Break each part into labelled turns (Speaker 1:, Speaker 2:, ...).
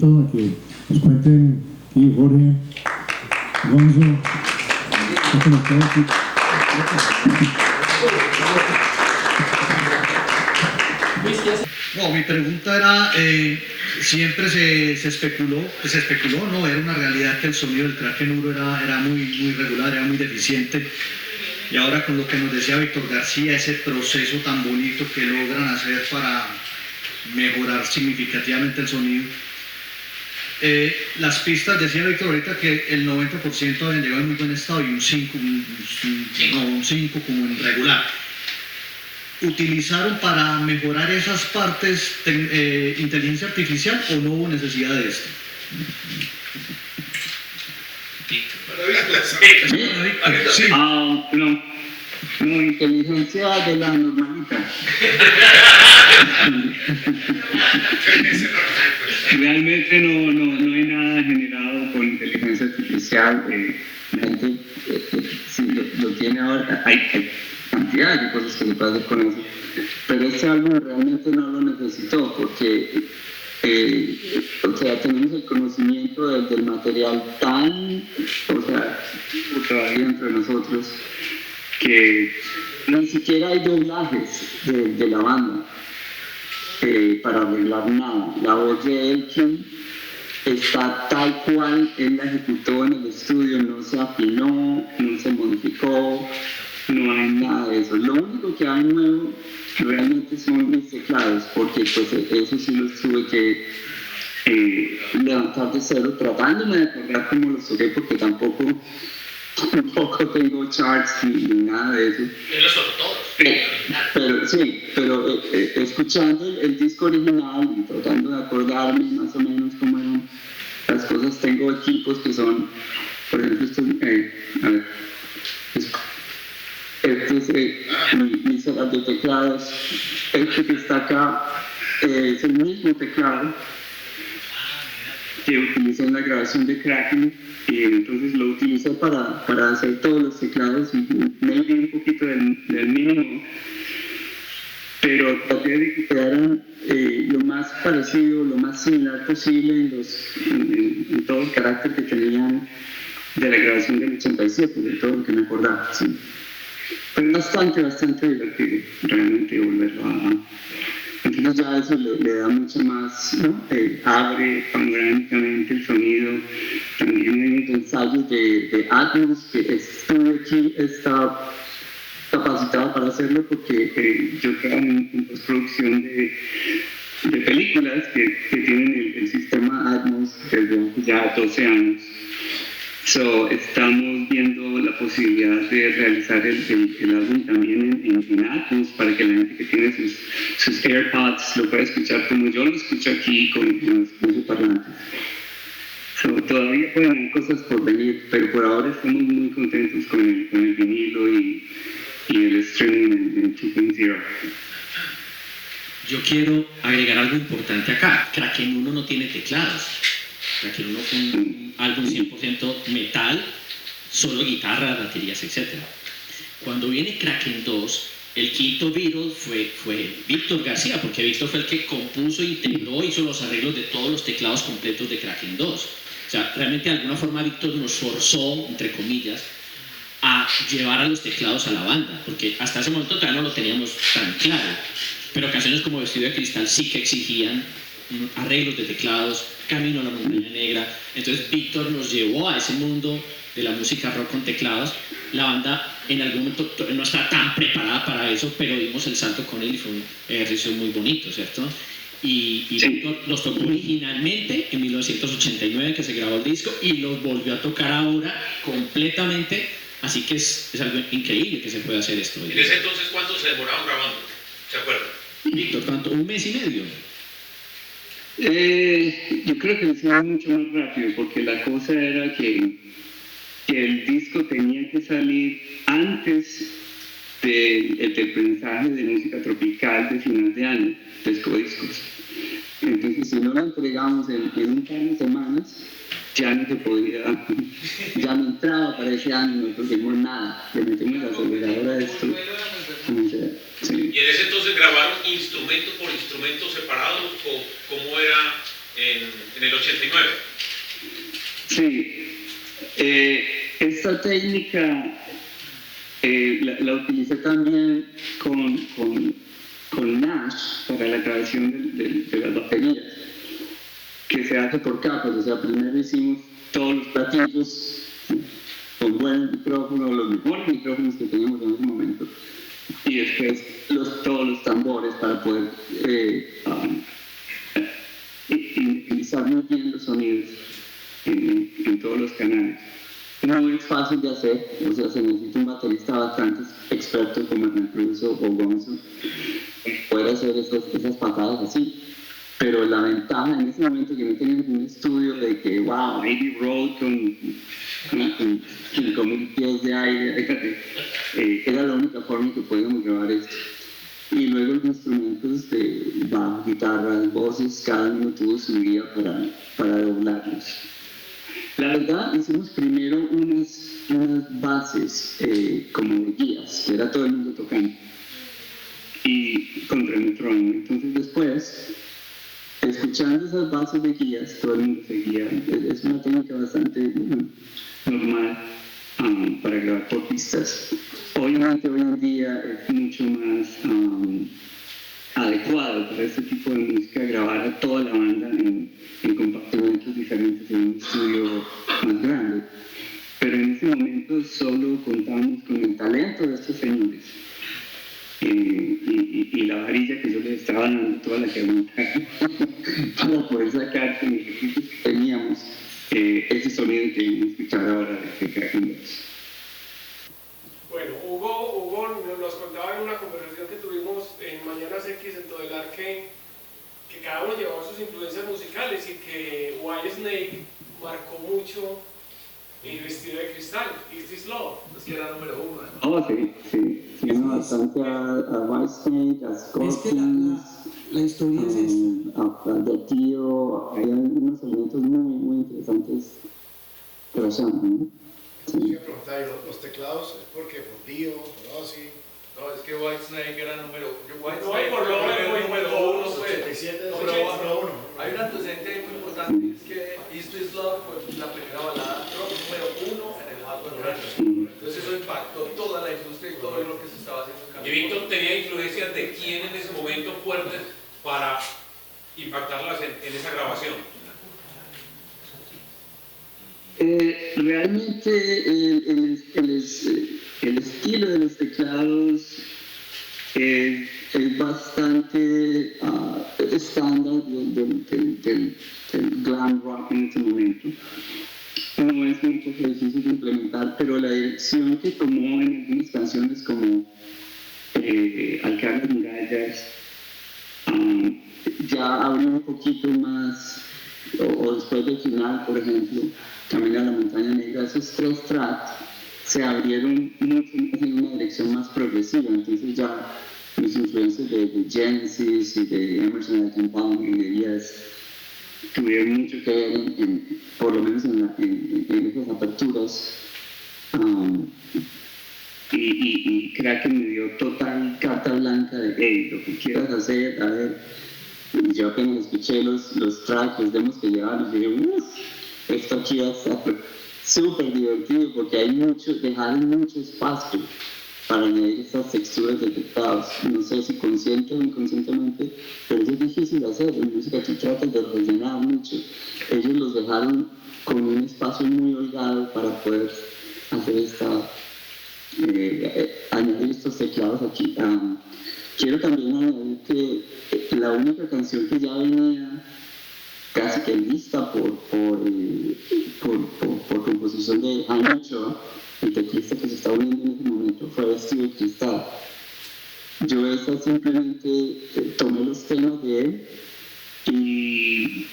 Speaker 1: invito a que nos cuenten, aquí Jorge, Gonzo,
Speaker 2: no, mi pregunta era, siempre se especuló, no, era una realidad que el sonido del Kraken Uro era muy regular, era muy deficiente. Y ahora con lo que nos decía Víctor García, ese proceso tan bonito que logran hacer para mejorar significativamente el sonido. Las pistas, decía Víctor ahorita que el 90% habían llegado en muy buen estado y un 5 como en regular. ¿Utilizaron para mejorar esas partes inteligencia artificial o no hubo necesidad de esto?
Speaker 3: Sí. No, inteligencia de la normalita. Realmente no hay nada generado por inteligencia artificial. La gente sí, lo tiene ahora. Hay cantidad de cosas que se puede hacer con eso. Pero este álbum realmente no lo necesitó porque o sea, tenemos el conocimiento del material tan, todavía entre nosotros, que ni siquiera hay doblajes de la banda para arreglar nada. La voz de Elkin está tal cual él la ejecutó en el estudio, no se afinó, no se modificó, no hay nada de eso. Lo único que hay nuevo realmente son mis teclados, porque pues eso sí los tuve que levantar de cero, tratándome de acordar cómo los toqué, porque tampoco tengo charts ni nada de eso.
Speaker 4: Él los tocó todos.
Speaker 3: Pero escuchando el disco original y tratando de acordarme más o menos cómo eran las cosas, tengo equipos que son, por ejemplo, mi setup de teclados, este que está acá es el mismo teclado que utilicé en la grabación de Kraken, y entonces lo utilicé para hacer todos los teclados y maybe un poquito del mínimo, pero traté de que quedaran lo más parecido, lo más similar posible en todo el carácter que tenían de la grabación del 87, de todo lo que me acordaba, sí. Pero bastante divertido realmente volverlo a... Entonces ya eso le da mucho más, ¿no? Abre panorámicamente el sonido. También hay unos ensayos de Atmos que estuve aquí, está capacitado para hacerlo porque yo trabajo en postproducción de películas que tienen el sistema Atmos desde ya 12 años. Estamos viendo la posibilidad de realizar el álbum también en Atmos para que la gente que tiene sus AirPods lo pueda escuchar como yo lo escucho aquí con los parlantes. Todavía pueden haber cosas por venir, pero por ahora estamos muy contentos con el vinilo y el streaming en 2.0.
Speaker 5: Yo quiero agregar algo importante acá. Kraken 1 no tiene teclados. Kraken 1 fue un álbum 100% metal, solo guitarra, baterías, etc. Cuando viene Kraken 2, el quinto Beatle fue Víctor García, porque Víctor fue el que compuso, integró, hizo los arreglos de todos los teclados completos de Kraken 2. O sea, realmente de alguna forma Víctor nos forzó, entre comillas, a llevar a los teclados a la banda, porque hasta ese momento todavía no lo teníamos tan claro. Pero canciones como Vestido de Cristal sí que exigían arreglos de teclados, Camino a la Montaña Negra. Entonces Víctor nos llevó a ese mundo de la música rock con teclados. La banda en algún momento no está tan preparada para eso, pero dimos el salto con él y fue un ejercicio muy bonito, ¿cierto? Y Víctor los tocó originalmente en 1989 que se grabó el disco y los volvió a tocar ahora completamente, así que es algo increíble que se pueda hacer esto.
Speaker 4: En ese entonces, ¿cuánto se demoraban grabando? ¿Se acuerdan?
Speaker 5: Víctor, ¿cuánto? ¿Un mes y medio?
Speaker 3: Yo creo que se iba mucho más rápido, porque la cosa era que el disco tenía que salir antes del mensaje de música tropical de final de año, Discos. Entonces, si no lo entregamos en un par de semanas, ya no se podía, ya no entraba para ese año, no tuvimos nada, le metimos la aceleradora de esto. Sí.
Speaker 4: ¿Y en ese entonces grabaron instrumento por instrumento separados o cómo era en el 89.
Speaker 3: Sí, esta técnica la utilicé también con Nash para la grabación de las baterías, que se hace por capas. O sea, primero hicimos todos los platillos con buen micrófono, los mejores micrófonos que teníamos en ese momento, y después todos los tambores para poder utilizar muy bien los sonidos en todos los canales. No es fácil de hacer, o sea, se necesita un baterista bastante experto como Hernán Cruz o Gonzo que pueda hacer esas patadas así. Pero la ventaja en ese momento que no teníamos un estudio de que, wow, Abbey Road con 5.000 pies de aire, era la única forma que podíamos grabar esto. Y luego los instrumentos de bajo, guitarras, voces, cada uno tuvo su guía para doblarlos. La verdad, hicimos primero unas bases como de guías, que era todo el mundo tocando, y contra el metrónomo. Entonces después, escuchando esas bases de guías, todo el mundo seguía. Es una técnica bastante normal para grabar por pistas. Obviamente hoy en día es mucho más adecuado para este tipo de música grabar a toda la banda en compartimentos diferentes en un estudio más grande. Pero en ese momento solo contamos con el talento de estos señores y la varilla que yo les estaba dando toda la que aguantar para poder sacar con los equipos que teníamos ese sonido que vamos a escuchar ahora de Kraken 2.
Speaker 6: Bueno, Hugo nos contaba en una conversación que tuvimos en Mañanas X en todo el arque que cada uno llevaba sus influencias musicales y que Whitesnake marcó mucho el Vestido de Cristal, Is This Love.
Speaker 4: Es que era número 1.
Speaker 3: Oh, sí, bastante a Whitesnake, a Scorpions.
Speaker 7: Es que la historia es esta.
Speaker 3: A The Tío, hay unos elementos muy interesantes que lo son, ¿no?
Speaker 8: Yo iba a preguntar, los teclados es porque por Dio, por Ozzy.
Speaker 4: No, es que Whitesnake era número 1.
Speaker 6: No, por número 1, pues.
Speaker 8: 87,
Speaker 4: No,
Speaker 8: 81.
Speaker 4: Hay un antecedente muy importante, es que Is This Love fue la primera balada rock número 1 en el Hardware Records. Entonces eso impactó toda la industria y todo lo que se estaba haciendo en California. ¿Y Víctor tenía influencias de quién en ese momento fuertes para impactarlas en esa grabación?
Speaker 3: Realmente el estilo de los teclados es bastante estándar del glam rock en este momento. No es un poco difícil de implementar, pero la dirección que tomó en algunas canciones como Alcalde de Murallas ya abrió un poquito más, o después del final, por ejemplo, Camino a la Montaña Negra, esos 3 tracks se abrieron mucho más en una dirección más progresiva. Entonces ya mis influencias de Genesis y de Emerson, Lake and Palmer y de Yes tuvieron mucho que ver por lo menos en esas aperturas, y Kraken me dio total carta blanca de hey, lo que quieras hacer, a ver. Y yo apenas escuché los tracks, los demos que llevaban, y dije, esto aquí va a estar súper divertido porque dejaron mucho espacio para añadir estas texturas de teclados. No sé si consciente o inconscientemente, pero es difícil hacer. En música tú tratas de rellenar mucho. Ellos los dejaron con un espacio muy holgado para poder hacer añadir estos teclados aquí. Quiero también añadir que la única canción que ya venía casi que lista por composición de Jaime Ochoa, el teclista que se está uniendo en ese momento, fue Vestido de Cristal. Yo simplemente tomé los temas de él y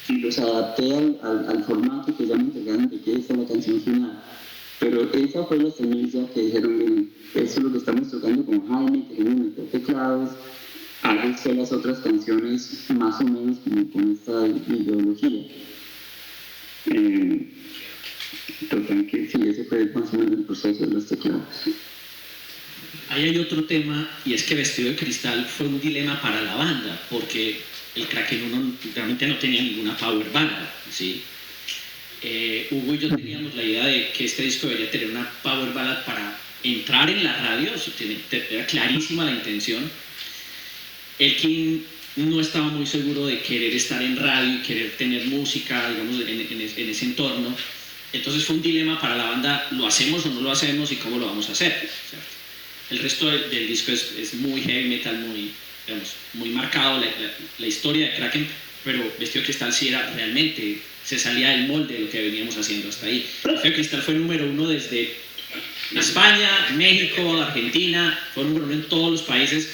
Speaker 3: los adapté al formato que ya me entregaron de que esta es la canción final. Pero esa fue la semilla que dijeron, miren, eso es lo que estamos tocando con Jaime, queremos meter teclados, hago usted las otras canciones más o menos como con esta ideología. Total que sí, ese fue más o menos el proceso de los teclados.
Speaker 5: Ahí hay otro tema, y es que Vestido de Cristal fue un dilema para la banda, porque el Kraken 1 realmente no tenía ninguna power ballad, ¿sí? Hugo y yo teníamos la idea de que este disco debería tener una power ballad para entrar en la radio, era clarísima la intención. Elkin no estaba muy seguro de querer estar en radio y querer tener música, digamos, en ese entorno. Entonces fue un dilema para la banda, ¿lo hacemos o no lo hacemos y cómo lo vamos a hacer? ¿Cierto? El resto del disco es muy heavy metal, muy marcado la historia de Kraken, pero Vestido de Cristal sí era realmente, se salía del molde de lo que veníamos haciendo hasta ahí. Vestido de Cristal fue número 1 desde España, México, Argentina, fue número 1 en todos los países,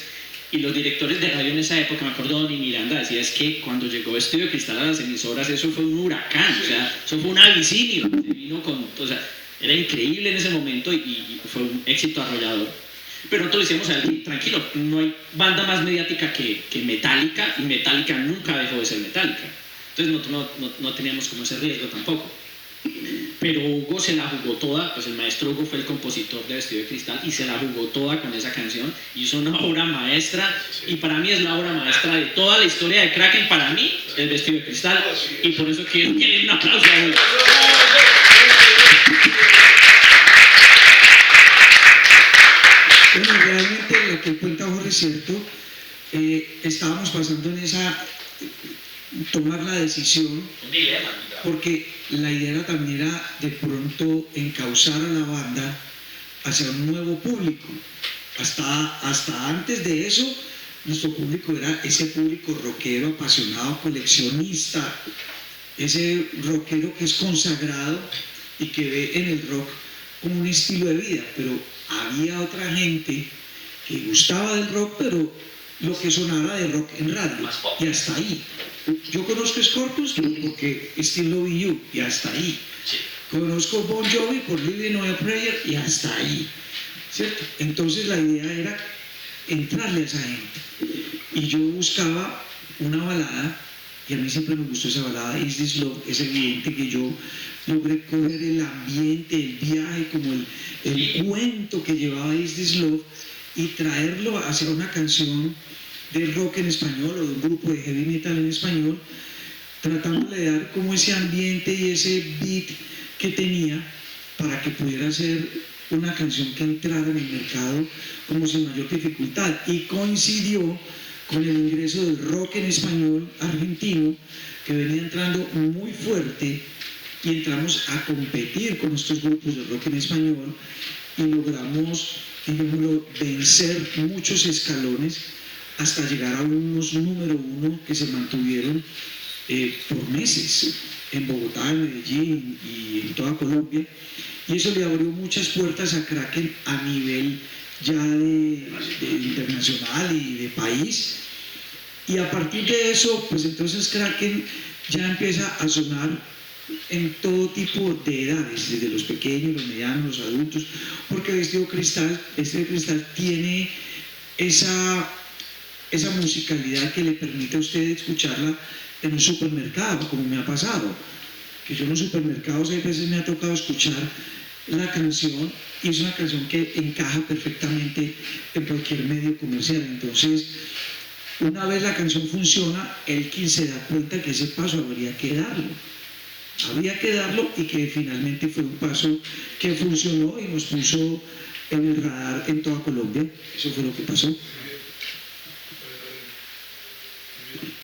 Speaker 5: y los directores de radio en esa época, me acuerdo, Donny Miranda decía, es que cuando llegó Vestido de Cristal a las emisoras, eso fue un huracán, o sea, eso fue un abisinio, vino o sea, era increíble en ese momento y fue un éxito arrollador. Pero nosotros le decíamos a él, tranquilo, no hay banda más mediática que Metallica, y Metallica nunca dejó de ser Metallica. Entonces nosotros no teníamos como ese riesgo tampoco. Pero Hugo se la jugó toda, pues el maestro Hugo fue el compositor de Vestido de Cristal y se la jugó toda con esa canción, hizo una obra maestra, y para mí es la obra maestra de toda la historia de Kraken, para mí es Vestido de Cristal, y por eso quiero que le den un aplauso a Hugo.
Speaker 7: Bueno, realmente lo que cuenta Jorge es cierto. Estábamos pasando en esa, tomar la decisión, porque la idea también era de pronto encauzar a la banda hacia un nuevo público. Hasta antes de eso, nuestro público era ese público rockero, apasionado, coleccionista, ese rockero que es consagrado y que ve en el rock como un estilo de vida, pero había otra gente que gustaba del rock, pero lo que sonara de rock en radio, y hasta ahí. Yo conozco Scorpions porque Still Loving You, y hasta ahí. Conozco Bon Jovi por Living on a Prayer, y hasta ahí, ¿cierto? Entonces la idea era entrarle a esa gente, y yo buscaba una balada, y a mí siempre me gustó esa balada, Is This Love. Es evidente que yo logré coger el ambiente, el viaje, como el cuento que llevaba Is This Love, y traerlo hacia una canción de rock en español o de un grupo de heavy metal en español, tratando de dar como ese ambiente y ese beat que tenía para que pudiera ser una canción que entrara en el mercado como sin mayor dificultad, y coincidió con el ingreso del rock en español argentino, que venía entrando muy fuerte, y entramos a competir con estos grupos de rock en español y logramos, digámoslo, vencer muchos escalones hasta llegar a unos número 1 que se mantuvieron por meses en Bogotá, en Medellín y en toda Colombia, y eso le abrió muchas puertas a Kraken a nivel ya de internacional y de país. Y a partir de eso, pues entonces Kraken ya empieza a sonar en todo tipo de edades, desde los pequeños, los medianos, los adultos, porque Vestido de Cristal tiene esa musicalidad que le permite a usted escucharla en un supermercado, como me ha pasado, que yo en los supermercados a veces me ha tocado escuchar la canción, y es una canción que encaja perfectamente en cualquier medio comercial. Entonces, una vez la canción funciona, Elkin se da cuenta que ese paso habría que darlo, y que finalmente fue un paso que funcionó y nos puso en el radar en toda Colombia. Eso fue lo que pasó.